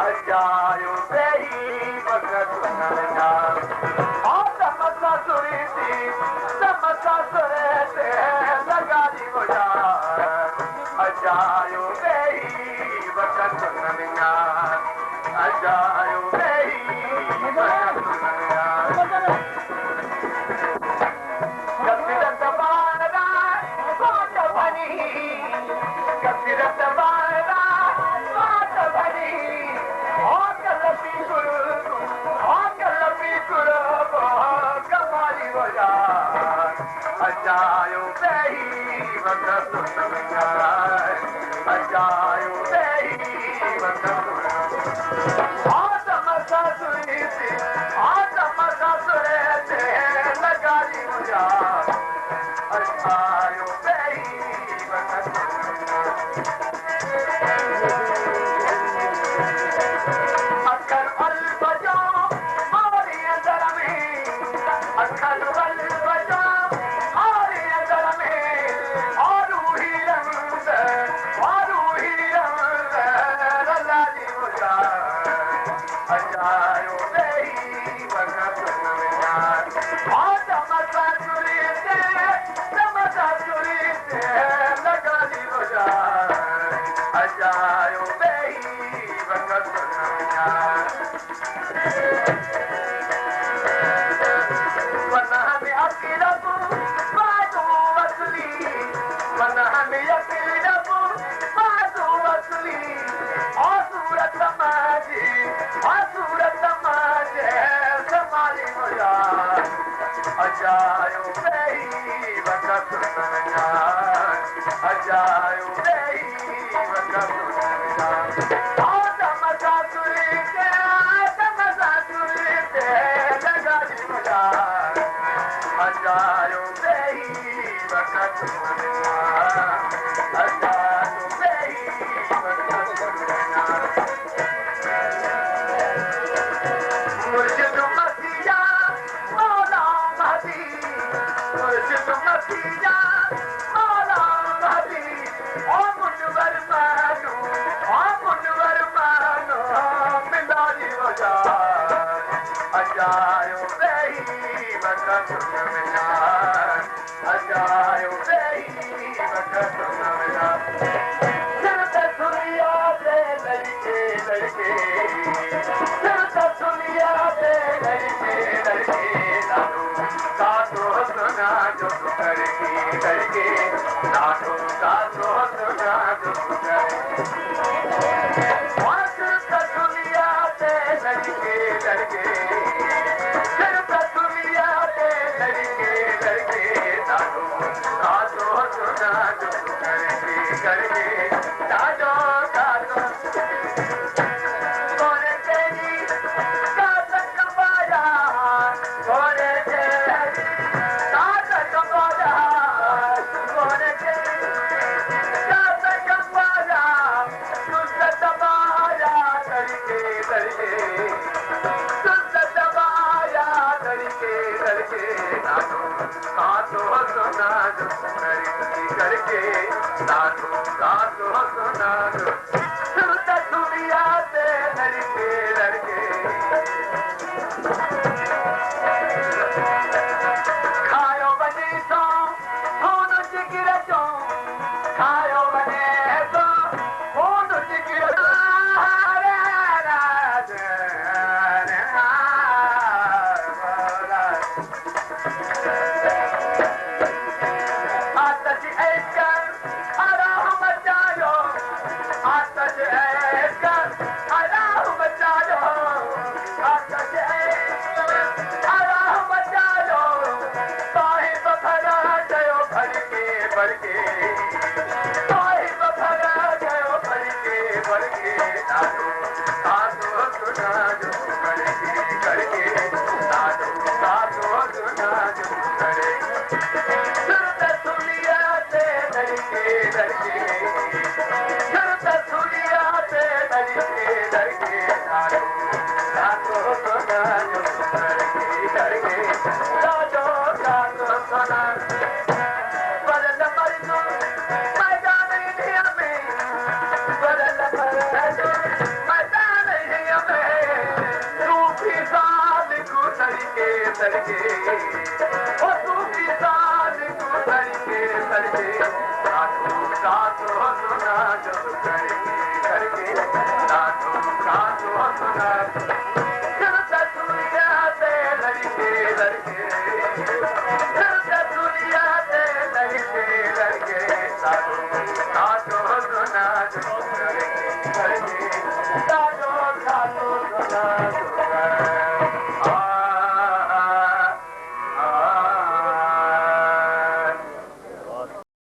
अजायो बेही वक़्त नंढा तमसा सुरी थी तमसा सुरे ते लॻारी गुज़ार अजायो बेही वक़्त नंढा अजायो बेही वक़्त नंढा कसरत बारा कोट भनी कसरत बारा कोट भनी होटल पी गुरु कमाली वजा अजायो बेही वक़्त नंढा अजायो बेही वक़्त तमसा सुरी थी तमसा सुरे ते लॻारी गुज़ार अजायो बेही वक़्त अखर अल बजो मारी अंदर में अखर अल बजो मारी अंदर में आरूही रंग लाली गुज़ार अजायो बेही वक़्त नंढा तमसा सुरी ते लॻारी गुज़ार अजायो बेही वक़्त नंढा वनह में अकीरत बाजू असली वनह में अकीरत बाजू असली सूरत माजे संभाली गुज़ार अजायो बेही वक़्त नंढा अजायो बेही वक़्त नंढा तमसा सुरी ते लॻारी गुज़ार अजायो बेही वक़्त नंढा अजायो बेही वक़्त नंढा मुर्शिद मसीहा मौला महदी मुर्शिद मसीहा मौला महदी ओ मुनवर मानो मिलारी गुज़ार अजायो बेही वक़्त नंढा अजायो बेही वक़्त नंढा सिर ते दुनिया ते लड़के दुनिया ते लड़के काटो सुना जो करके काटो सुना जो दुनिया ते लड़के सिर्फ दुनिया ते लड़के काटो सुना जो करके काटो खायो बनी सो खून जिगर जो खायो बने सो खून जिगर लड़के ओ तू किसान तू लड़के लड़के साधु साधु सुना जब करके साधु साधु सुना जब तक दुनिया से लड़के लड़के